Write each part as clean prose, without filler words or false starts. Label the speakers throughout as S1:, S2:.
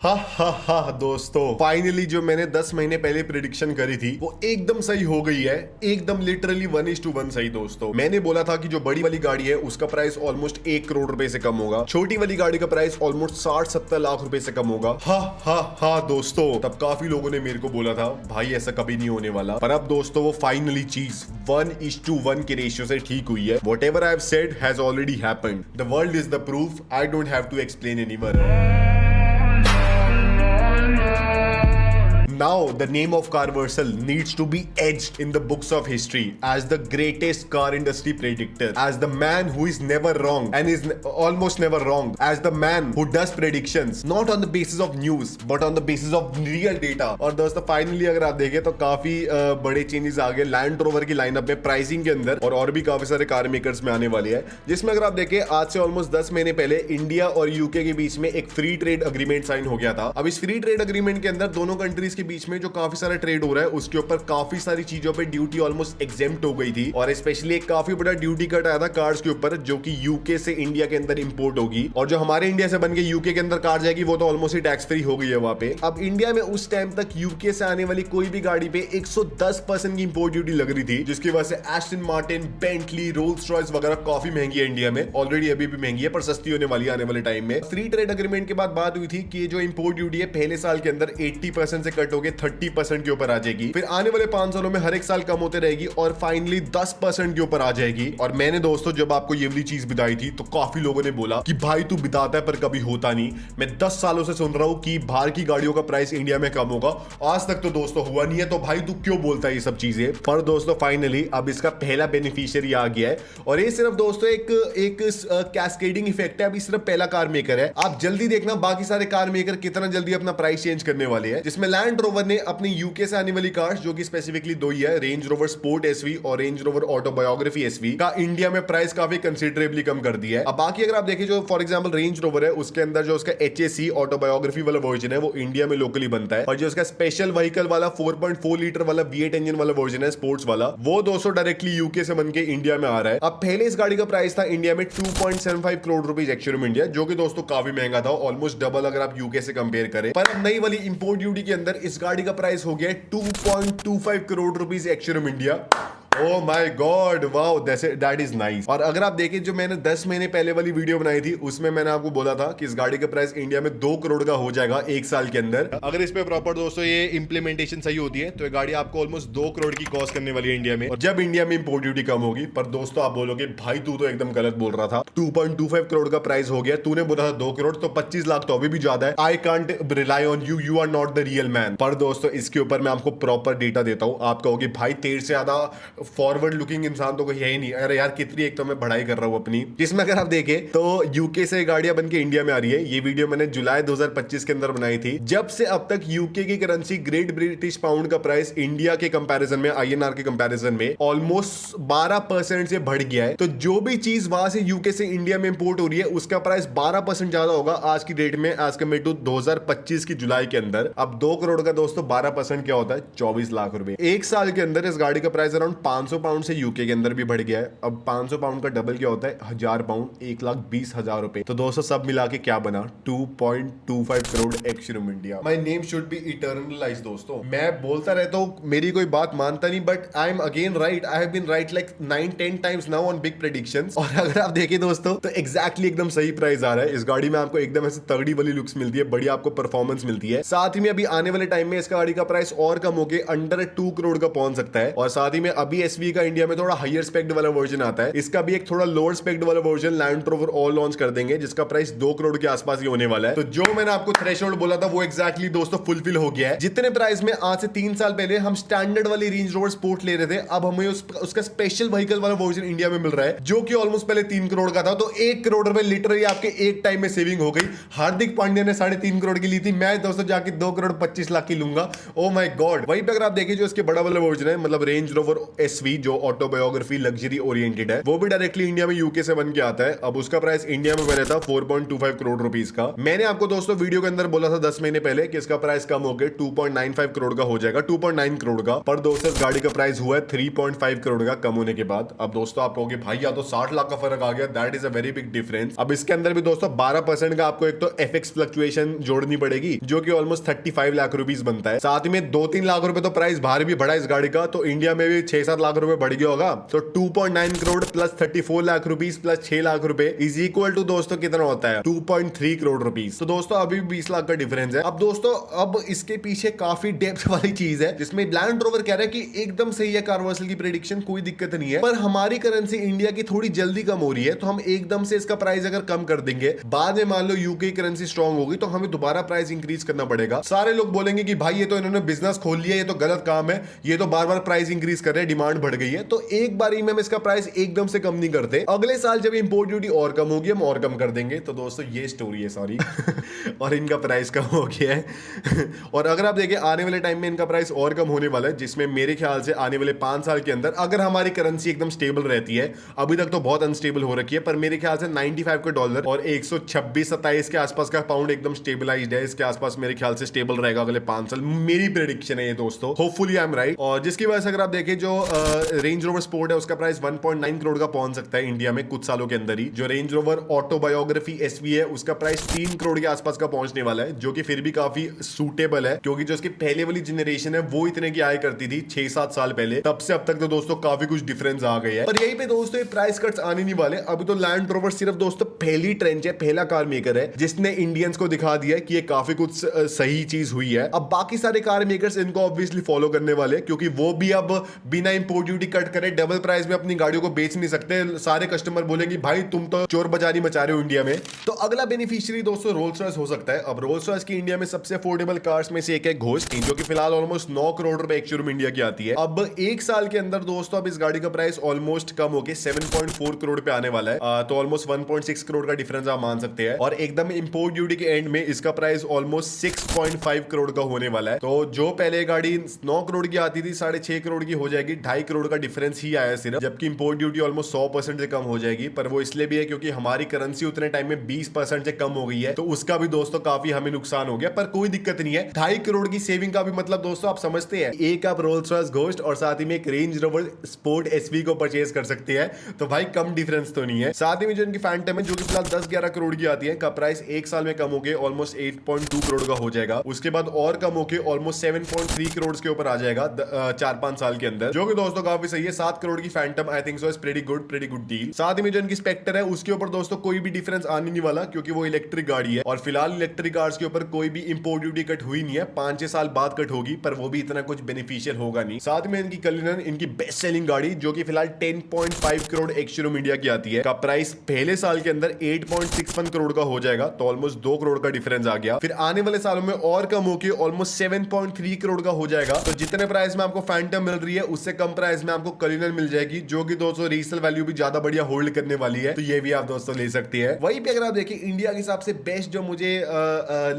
S1: हा दोस्तों, फाइनली जो मैंने 10 महीने पहले प्रिडिक्शन करी थी वो एकदम सही हो गई है। एकदम लिटरली 1:1 सही। दोस्तों, मैंने बोला था कि जो बड़ी वाली गाड़ी है उसका प्राइस ऑलमोस्ट 1 करोड़ रुपए से कम होगा, छोटी वाली गाड़ी का प्राइस ऑलमोस्ट 60-70 लाख रुपए से कम होगा। हा दोस्तों, तब काफी लोगों ने मेरे को बोला था भाई ऐसा कभी नहीं होने वाला, पर अब दोस्तों वो फाइनली चीज 1:1 के रेशियो से ठीक हुई है। Whatever I have said has already happened. The world is the proof. I don't have to explain anyone. Now, the name of Carversal needs to be etched in the books of history as the greatest car industry predictor, as the man who is never wrong and is almost never wrong, as the man who does predictions not on the basis of news but on the basis of real data। और दोस्तों finally अगर आप देखें तो काफी बड़े changes आ गए land rover की लाइनअप में, प्राइसिंग के अंदर, और भी काफी सारे कार मेकर्स में आने वाले हैं, जिसमें अगर आप देखें आज से ऑलमोस्ट 10 महीने पहले इंडिया और यूके के बीच में एक फ्री ट्रेड अग्रीमेंट साइन हो गया था। अब इस फ्री ट्रेड अग्रीमेंट के अंदर दोनों कंट्रीज के बीच में जो काफी सारा ट्रेड हो रहा है उसके ऊपर काफी सारी चीजों पे ड्यूटी ऑलमोस्ट एग्जेम्प्ट हो गई थी, और स्पेशली एक काफी बड़ा ड्यूटी कट आया था कार्स के ऊपर जो कि यूके से इंडिया के अंदर इंपोर्ट होगी, और जो हमारे इंडिया से बन के यूके के अंदर कार जाएगी वो तो ऑलमोस्ट ही टैक्स फ्री हो गई है वहां पे। अब इंडिया में उस टाइम तक यूके से आने वाली कोई भी गाड़ी पे 110% की इंपोर्ट ड्यूटी लग रही थी, जिसकी वजह से Aston Martin, Bentley, Rolls Royce वगैरह काफी महंगी है इंडिया में। ऑलरेडी अभी भी महंगी है पर सस्ती होने वाली है आने वाले टाइम में। फ्री ट्रेड अग्रीमेंट के बाद बात हुई थी कि जो इंपोर्ट ड्यूटी है पहले साल के अंदर 80% से कट होकर 30% के ऊपर आ जाएगी, फिर आने वाले 5 सालों में हर एक साल कम होते रहेगी और फाइनली 10% के ऊपर आ जाएगी। और मैंने दोस्तों जब आपको ये वाली चीज बताई थी तो काफी लोगों ने बोला कि भाई तू बताता है पर कभी होता नहीं। मैं 10 सालों से सुन रहा हूं कि बाहर की गाड़ियों का प्राइस इंडिया में कम होगा, आज तक तो दोस्तों हुआ नहीं है, तो भाई तू क्यों बोलता है ये सब चीजें। पर दोस्तों फाइनली अब इसका पहला बेनिफिशियरी आ गया है, और ये सिर्फ दोस्तों एक कैस्केडिंग इफेक्ट है। अभी सिर्फ पहला कार मेकर है, आप जल्दी देखना बाकी सारे कार मेकर कितना जल्दी अपना प्राइस चेंज करने वाले हैं, जिसमें लैंड रोवर ने अपनी यूके से आने वाली कार्स जो कि स्पेसिफिकली दो ही है, रेंज रोवर स्पोर्ट एसवी और रेंज रोवर ऑटोबायोग्राफी एसवी का इंडिया में प्राइस काफी कंसिडरेबली कम कर दिया है। अब बाकी अगर आप देखें जो फॉर एग्जांपल रेंज रोवर है उसके अंदर जो उसका एचएसी ऑटोबायोग्राफी वाला वर्जन है वो इंडिया में लोकली बनता है, और जो उसका स्पेशल व्हीकल वाला 4.4 लीटर वाला V8 इंजन वाला वर्जन है स्पोर्ट्स वाला, वो दोस्तों डायरेक्टली यूके से बनके इंडिया में आ रहा है। अब पहले इस गाड़ी का प्राइस था इंडिया में 2.75 करोड़ रुपीज एक्स-शोरूम इंडिया, जो कि दोस्तों काफी महंगा था, ऑलमोस्ट डबल अगर आप यूके से कंपेयर करें। पर अब नई वाली इंपोर्ट ड्यूटी के अंदर इस गाड़ी का प्राइस हो गया 2.25 crore rupees ex-showroom India. Oh my God, wow, that is nice. और अगर आप देखें जो मैंने 10 महीने पहले वाली वीडियो बनाई थी उसमें मैंने आपको बोला था कि इस गाड़ी का प्राइस इंडिया में 2 करोड़ का हो जाएगा एक साल के अंदर। अगर इस पे प्रॉपर दोस्तों ये इंप्लीमेंटेशन सही होती है तो ये गाड़ी आपको ऑलमोस्ट 2 करोड़ की कॉस्ट करने वाली है इंडिया में, और जब इंडिया में इंपोर्ट ड्यूटी कम होगी। पर दोस्तों आप बोलोगे भाई तू तो एकदम गलत बोल रहा था, 2.25 करोड़ का प्राइस हो गया, तूने बोला था 2 करोड़, तो 25 लाख तो अभी भी ज्यादा है। I can't rely on you, you are not the real man. पर दोस्तों इसके ऊपर मैं आपको प्रॉपर डेटा देता हूं, आप कहोगे भाई तेरे से ज्यादा फॉरवर्ड लुकिंग इंसान तो कोई है ही नहीं। अरे यार कितनी एक तो मैं बढ़ाई कर रहा हूं अपनी, जिसमें अगर आप देखें तो यूके से गाड़ियां बनके इंडिया में आ रही है। ये वीडियो मैंने जुलाई 2025 के अंदर बनाई थी। जब से अब तक यूके की करेंसी ग्रेट ब्रिटिश पाउंड का प्राइस इंडिया के कंपैरिजन में, आईएनआर के कंपैरिजन में ऑलमोस्ट 12% से बढ़ गया है। तो जो भी चीज वहां से यूके से इंडिया में इंपोर्ट हो रही है उसका प्राइस 12% ज्यादा होगा आज की डेट में, आज कम्पेयर टू 2025 की जुलाई के अंदर। अब 2 करोड़ का दोस्तों 12% क्या होता है, 24 लाख रुपए। एक साल के अंदर इस गाड़ी का प्राइस अराउंड 500 पाउंड से यूके के अंदर भी बढ़ गया है। अब 500 पाउंड का डबल क्या होता है, 1000 पाउंड, 1,20,000 रुपए। तो दोस्तों सब मिला के क्या बना, 2.25 crore ex showroom India. My name should be eternalise. दोस्तों मैं बोलता रहता हूं, मेरी कोई बात मानता नहीं, but I am again right. I have been right like 9-10 times now on big predictions. और अगर आप देखें दोस्तों तो एग्जैक्टली एकदम सही प्राइस आ रहा है। इस गाड़ी में आपको एकदम ऐसे तगड़ी वाली लुक्स मिलती है, बढ़िया आपको परफॉर्मेंस मिलती है। साथ ही में अभी आने वाले टाइम में इस गाड़ी का प्राइस और कम होकर अंडर 2 करोड़ का पहुंच सकता है। और साथ ही में अभी एसवी का इंडिया में थोड़ा हायर स्पेक्ड वाला वर्जन आता है, इसका भी एक थोड़ा लोअर स्पेक्ड वाला वर्जन लैंड रोवर और लॉन्च कर देंगे, जिसका प्राइस 2 करोड़ के आसपास ही होने वाला है। तो जो मैंने आपको थ्रेशोल्ड बोला था वो एग्जैक्टली दोस्तों फुलफिल हो गया है। जितने प्राइस में आज से 3 साल पहले हम स्टैंडर्ड वाली रेंज रोवर स्पोर्ट ले रहे थे, अब हमें उसका स्पेशल व्हीकल वाला वर्जन इंडिया में मिल रहा है, जो कि ऑलमोस्ट पहले 3 करोड़ का था। तो 1 करोड़ रुपए लिटरली आपके एक टाइम में सेविंग हो गई। हार्दिक पांड्या ने 3.5 करोड़ की ली थी, मैं दोस्तों जाके 2 करोड़ 25 लाख की लूंगा। Oh my God. वहीं पे अगर आप देखिए जो इसके बड़ा वाला वर्जन है, मतलब रेंज रोवर SV जो ऑटोबायोग्राफी लग्जरी ओरिएंटेड है, वो भी डायरेक्टली इंडिया में यूके से बन के आता है। अब उसका प्राइस इंडिया में बना था 4.25 करोड़ रुपीस का। मैंने आपको दोस्तों वीडियो के अंदर बोला था 10 महीने पहले कि इसका प्राइस कम होकर 2.95 करोड़ का हो जाएगा, 2.9 करोड़ का। पर दोस्तों इस गाड़ी का प्राइस हुआ है 3.5 करोड़ का कम होने के बाद। अब दोस्तों आप कहोगे भाई या तो 60 लाख का फर्क आ गया, that is a very big difference. अब इसके अंदर भी दोस्तों 12% का आपको एक तो एफएक्स फ्लक्चुएशन जोड़नी पड़ेगी जो कि ऑलमोस्ट 35 लाख रुपीस बनता है। साथ ही में 2-3 लाख रुपए तो प्राइस बाहर भी बढ़ा इस गाड़ी का, तो इंडिया में भी 6-7 लाख रुपए बढ़ गया होगा। तो 2.9 crore plus 34 lakh rupees plus 6 lakh रुपए इज इक्वल टू दोस्तों कितना होता है 2.3 करोड़ रुपीस। तो दोस्तों अभी भी 20 लाख का डिफरेंस है। अब दोस्तों अब इसके पीछे काफी डेप्थ वाली चीज है जिसमें लैंड रोवर कह रहा है कि एकदम सही है कार्वर्सल की प्रेडिक्शन, कोई दिक्कत नहीं है, पर हमारी करेंसी इंडिया की थोड़ी जल्दी कम हो रही है, तो हम एकदम से इसका प्राइस अगर कम कर देंगे, बाद में मान लो यूके करेंसी स्ट्रांग होगी तो हमें दोबारा प्राइस इंक्रीज करना पड़ेगा। सारे लोग बोलेंगे कि भाई ये तो इन्होंने बिजनेस खोल लिया, ये तो गलत काम है, ये तो बार बार प्राइस इंक्रीज कर रहे हैं, डिमांड बढ़ गई है। तो एक बार ही में हम इसका प्राइस एकदम से कम नहीं करते, अगले साल जब इंपोर्ट ड्यूटी और कम होगी हम और कम कर देंगे। तो दोस्तों ये स्टोरी है सारी और इनका प्राइस कम हो गया है और अगर आप देखें आने वाले टाइम में इनका प्राइस और कम होने वाला है, जिसमें मेरे ख्याल से आने वाले 5 साल के अंदर अगर हमारी करेंसी एकदम स्टेबल रहती है, अभी तक तो बहुत अनस्टेबल हो रखी है, पर मेरे ख्याल से 95 का डॉलर और 126-27 के आसपास का पाउंड एकदम स्टेबलाइज्ड है, इसके आसपास मेरे ख्याल से स्टेबल रहेगा अगले 5 साल। मेरी प्रेडिक्शन है ये दोस्तों, होपफुली आई एम राइट। और जिसकी वजह से अगर आप देखें जो रेंज रोवर स्पोर्ट है उसका प्राइस 1.9 करोड़ का पहुंच सकता है इंडिया में कुछ सालों के अंदर ही। जो रेंज रोवर ऑटोबायोग्राफी एसवी है उसका प्राइस 3 करोड़ के आसपास का पहुंचने वाला है, जो कि फिर भी काफी सूटेबल है, क्योंकि जो उसकी पहले वाली जनरेशन है वो इतने की आया करती थी 6-7 साल पहले, तब से अब तक तो दोस्तों काफी कुछ डिफरेंस आ गए हैं। पर यही पे दोस्तों ये प्राइस कट्स आने नहीं वाले। अभी तो लैंड रोवर सिर्फ दोस्तों पहली ट्रेंच है, पहला कार मेकर है जिसने इंडियंस को दिखा दिया कि ये काफी कुछ सही चीज हुई है। अब बाकी सारे कार मेकर्स इनको ऑब्वियसली फॉलो करने वाले, क्योंकि वो भी अब बिना इंपोर्ट ड्यूटी कट करे डबल प्राइस में अपनी गाड़ियों को बेच नहीं सकते। सारे कस्टमर बोलेंगे भाई तुम तो चोर बाजारी मचा रहे हो इंडिया में। तो अगला बेनिफिशियरी दोस्तों रोल्स रॉयस हो सकता है। अब रोल्स रॉयस की इंडिया में सबसे अफोर्डेबल कार्स में से एक है घोस्ट, जो कि फिलहाल ऑलमोस्ट 9 करोड़ रुपए एक शोरूम इंडिया की आती है। अब एक साल के अंदर दोस्तों अब इस गाड़ी का प्राइस ऑलमोस्ट कम होकर 7.4 करोड़ पे आने वाला है, तो ऑलमोस्ट 1.6 करोड़ का डिफरेंस आप मान सकते हैं। और एकदम इंपोर्ट ड्यूटी के एंड में इसका प्राइस ऑलमोस्ट 6.5 करोड़ का होने वाला है। तो जो पहले गाड़ी 9 करोड़ की आती थी 6.5 करोड़ की हो जाएगी, 2.5 करोड़ का डिफरेंस ही आया सिर्फ, जबकि इंपोर्ट ड्यूटी ऑलमोस्ट 100% से कम हो जाएगी। पर वो इसलिए भी है क्योंकि हमारी करेंसी उतने टाइम में 20% से कम हो गई है, तो उसका भी दोस्तों काफी हमें नुकसान हो गया, पर कोई दिक्कत नहीं है। 2.5 करोड़ की सेविंग का भी मतलब दोस्तों आप समझते हैं, एक आप रोल्स रॉयस घोस्ट और साथ ही में एक रेंज रोवर स्पोर्ट एसवी को परचेज कर सकते हैं, तो भाई कम डिफरेंस तो नहीं है। साथ ही में जो इनकी फैंटम है जो कि फिलहाल 10-11 करोड़ की आती है, का प्राइस एक साल में कम होकर ऑलमोस्ट 8.2 करोड़ का हो जाएगा। उसके बाद और कम होकर ऑलमोस्ट 7.3 करोड़ के ऊपर आ जाएगा 4-5 साल के अंदर, जो कि दोस्तों काफी सही है। 7 करोड़ की Phantom I think so is pretty good deal. साथ ही में जो इनकी स्पेक्टर है उसके ऊपर दोस्तों कोई भी डिफरेंस आने नहीं वाला, क्योंकि वो इलेक्ट्रिक गाड़ी है और फिलहाल इलेक्ट्रिक कार्स के ऊपर कोई भी इंपोर्ट ड्यूटी कट हुई नहीं है, 5-6 साल बाद कट होगी, पर वो भी इतना कुछ बेनिफिशियल होगा नहीं। साथ में इनकी कलिनन, इनकी बेस्ट सेलिंग गाड़ी जो कि फिलहाल 10.5 करोड़ एक शोरूम इंडिया की आती है, का प्राइस पहले साल के अंदर 8.61 करोड़ का हो जाएगा, तो ऑलमोस्ट 2 करोड़ का डिफरेंस आ गया। फिर आने वाले सालों में और कम होकर ऑलमोस्ट 7.3 करोड़ का हो जाएगा। तो जितने प्राइस में आपको फैंटम मिल रही है उससे कम प्राइस में आपको कलिनन मिल जाएगी, जो कि दोस्तों रीसेल वैल्यू भी ज्यादा बढ़िया होल्ड करने वाली है, तो ये भी आप दोस्तों ले सकते हैं। वहीं पे अगर आप देखिए इंडिया के हिसाब से बेस्ट जो मुझे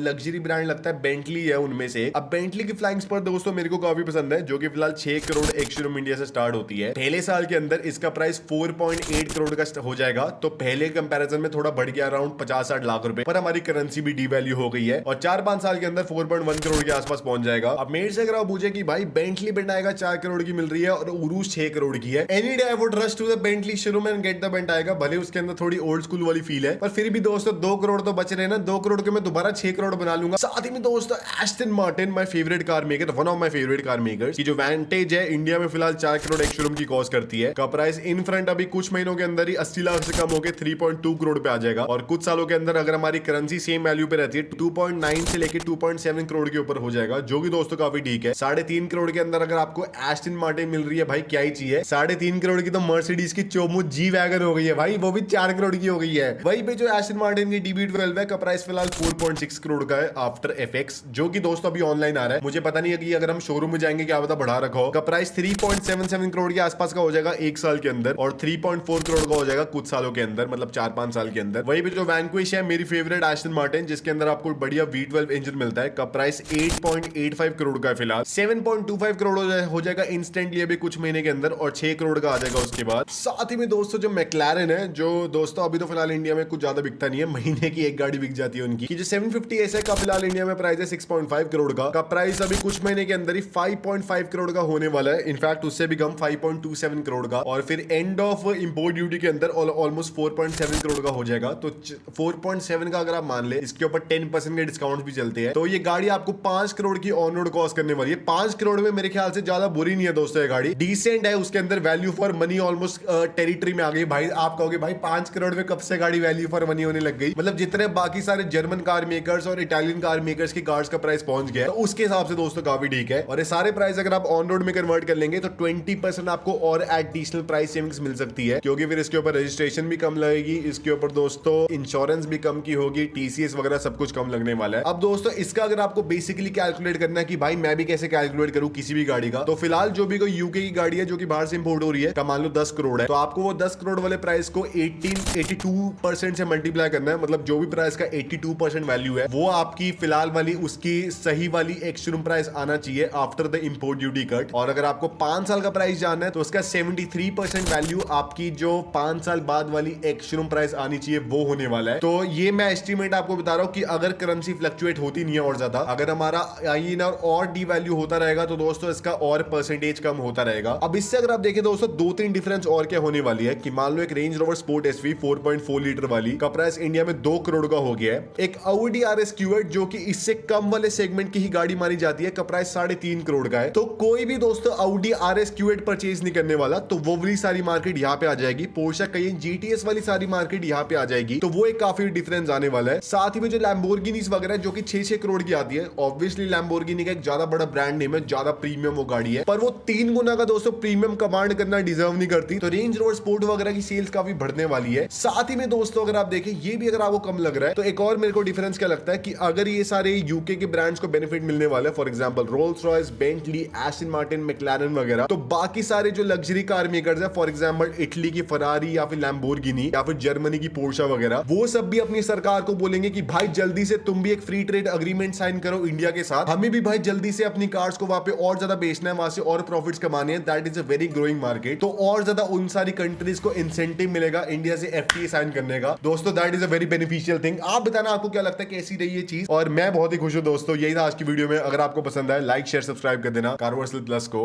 S1: लग्जरी ब्रांड लगता है बेंटली है उनमें से। अब बेंटली की फ्लाइंग स्पर दोस्तों मेरे को काफी पसंद है, जो कि फिलहाल 6 करोड़ एक शोरूम इंडिया से स्टार्ट होती है। पहले साल के अंदर इसका प्राइस 4.8 करोड़ का हो जाएगा, तो पहले कंपैरिजन में थोड़ा बढ़ गया अराउंड 50-60 लाख रुपए, पर हमारी करेंसी भी डीवैल्यू हो गई है और 4-5 साल के अंदर 4.1 करोड़ के आसपास पहुंच जाएगा। अब मेरे से अगर आप पूछे कि भाई बेंटली बेंट आएगा 4 करोड़ की मिल रही है और उरूस 6 करोड़ की है, any day I would rush to the Bentley showroom and get the bent आएगा, भले उसके अंदर थोड़ी ओल्ड स्कूल वाली फील है, पर फिर भी दोस्तों 2 करोड़ तो बच रहे हैं ना, 2 करोड़ के मैं दोबारा 6 करोड़ बना लूंगा। साथ ही में दोस्तों Aston Martin my favourite car maker, one of my favourite car makers की जो वांटेज है इंडिया में फिलहाल 4 करोड़ एक शोरूम की कॉस्ट करती है, का प्राइस इन फ्रंट अभी कुछ महीनों के अंदर ही 80 लाख से कम होकर 3.2 करोड़ पे आ जाएगा, और कुछ सालों के अंदर अगर हमारी करेंसी सेम वैल्यू पे रहती है 2.9 से लेकर 2.7 करोड़ के ऊपर हो जाएगा, जो कि दोस्तों काफी ठीक है। 3.5 करोड़ के अंदर अगर आपको एस्टन मार्टिन मिल रही है, भाई क्या ही चाहिए। 3.5 करोड़ की तो मर्सिडीज की चोमू जी वैगन हो गई है भाई, वो भी 4 करोड़ की हो गई है। वहीं पे जो एस्टन मार्टिन की DB12 है का प्राइस फिलहाल 4.6 करोड़ का है आफ्टर एफएक्स, जो कि दोस्तों अभी ऑनलाइन आ रहा है। मुझे पता नहीं है कि अगर हम शोरूम में जाएंगे क्या पता बढ़ा रखा हो, का प्राइस 3.77 करोड़ के आसपास का हो जाएगा एक साल के अंदर, और 3.4 करोड़ का हो जाएगा कुछ सालों के अंदर, मतलब 4-5 साल के अंदर। वहीं पे जो वैनक्विश है मेरी फेवरेट एस्टन मार्टिन, जिसके अंदर आपको बढ़िया V12 इंजन मिलता है, का प्राइस 8.85 करोड़ का है फिलहाल। 7.25 करोड़ हो जाएगा इंस्टेंटली अभी कुछ महीने के अंदर और 6 करोड़ का आ जाएगा उसके बाद। साथ ही में दोस्तों जो मैक्लारेन है, जो दोस्तों अभी तो फिलहाल इंडिया में कुछ ज्यादा बिकता नहीं है, महीने की एक गाड़ी बिक जाती है उनकी, कि जो 750 ऐसे का फिलहाल इंडिया में प्राइस है 6.5 करोड़ का प्राइस अभी कुछ महीने के अंदर ही 5.5 करोड़ का होने वाला है। इनफैक्ट उससे भी कम 5.27 करोड़ का, और फिर एंड ऑफ इंपोर्ट ड्यूटी के अंदर ऑलमोस्ट 4.7 करोड़ का हो जाएगा। तो 4.7 का अगर आप मान ले, इसके ऊपर 10% के डिस्काउंट भी चलते हैं, तो ये गाड़ी आपको 5 करोड़ की ऑन रोड कॉस्ट करने वाली है। 5 करोड़ में मेरे ख्याल से ज्यादा बुरी नहीं है दोस्तों, ये गाड़ी डिसेंट है, उसके अंदर value for money almost territory में आ गई। भाई आप कहोगे भाई 5 करोड़ में कब से गाड़ी वैल्यू फॉर मनी होने लग गई, मतलब जितने बाकी सारे जर्मन कार मेकर्स और इटालियन कार मेकर्स की कार्स का प्राइस पहुंच गया, तो उसके हिसाब से दोस्तों काफी ठीक है। और ये सारे प्राइस अगर आप ऑन रोड में कन्वर्ट कर लेंगे तो 20% आपको और एडिशनल प्राइस सेविंग्स मिल सकती है, क्योंकि फिर इसके ऊपर रजिस्ट्रेशन भी कम लगेगी, इसके ऊपर दोस्तों इंश्योरेंस भी कम की होगी, टीसीएस वगैरह सब कुछ कम लगने वाला है। अब दोस्तों इसका अगर आपको बेसिकली कैलकुलेट करना है कि भाई मैं भी कैसे कैलकुलेट करूं किसी भी गाड़ी का, तो फिलहाल जो भी कोई यूके की गाड़ी है जो कि बाहर से इंपोर्ट हो रही है, मान लो 10 करोड़ है, तो आपको वो 10 करोड़ वाले प्राइस को 82% से मल्टीप्लाई करना है। मतलब जो भी प्राइस का 82% वैल्यू है वो आपकी फिलहाल वाली उसकी सही वाली एक्स-शोरूम प्राइस आना चाहिए after the import duty cut. और अगर आपको 5 साल का प्राइस जानना है तो उसका 73% वैल्यू आपकी जो 5 साल बाद वाली एक्स-शोरूम प्राइस आनी चाहिए वो होने वाला है। तो ये मैं एस्टिमेट आपको बता रहा हूं कि अगर करेंसी फ्लक्चुएट होती नहीं है और ज्यादा, अगर हमारा आईएनआर और डी वैल्यू होता रहेगा तो दोस्तों इसका और परसेंटेज कम होता रहेगा। अब इससे अगर आप देखें दोस्तों 2-3 डिफरेंस और क्या होने वाली है, कि मान लो एक Range Rover Sport SV 4.4 litre वाली का प्राइस इंडिया में 2 करोड़ का हो गया है। एक ऑडी आरएस क्यूएट जो कि इससे कम वाले सेगमेंट की ही गाड़ी मानी जाती है का प्राइस 3.5 करोड़ का है। तो कोई भी दोस्तों ऑडी आरएस क्यूएट परचेज नहीं करने वाला, तो वो वाली सारी मार्केट यहाँ पे आ जाएगी। पोर्शा कैयन जीटीएस वाली सारी मार्केट यहाँ पे आ जाएगी, तो वो एक काफी डिफरेंस आने वाला है। साथ ही में जो लैम्बोर्गिनीज वगैरह जो कि 6-6 करोड़ की आती है, ऑब्वियसली लैम्बोर्गिनी का एक ज्यादा बड़ा ब्रांड नेम है, ज्यादा प्रीमियम वो गाड़ी है, पर वो 3 गुना का दोस्तों प्रीमियम कमांड करना डिजर्व नहीं करती। तो रेंज रोवर स्पोर्ट वगैरह की सेल्स काफी बढ़ने वाली है। साथ ही में दोस्तों अगर आप देखें ये भी अगर आपको कम लग रहा है, तो एक और मेरे को डिफरेंस क्या लगता है कि अगर ये सारे यूके के ब्रांड्स को बेनिफिट मिलने वाला है, for example Rolls Royce, Bentley, Aston Martin, McLaren वगैरह, तो बाकी सारे जो लग्जरी कार मेकर्स है, फॉर एग्जांपल इटली की फरारी या फिर लैम्बोर्गिनी या फिर जर्मनी की पोर्शा वगैरह, वो सब भी अपनी सरकार को बोलेंगे कि भाई जल्दी से तुम भी एक फ्री ट्रेड अग्रीमेंट साइन करो इंडिया के साथ, हमें भी भाई जल्दी से अपनी कार्स को वहां पे और ज्यादा बेचना है, वहां से और प्रॉफिट्स कमाने हैं। That is a very growing market. तो और ज्यादा उन सारी कंट्रीज को इंसेंटिव मिलेगा इंडिया से एफटीए साइन करने का। दोस्तों that is a very beneficial thing. आप बताना आपको क्या लगता है, कैसी रही ये चीज, और मैं बहुत ही खुश हूं दोस्तों। यही था आज की वीडियो में। अगर आपको पसंद आए लाइक शेयर सब्सक्राइब कर देना कार वर्सल प्लस को।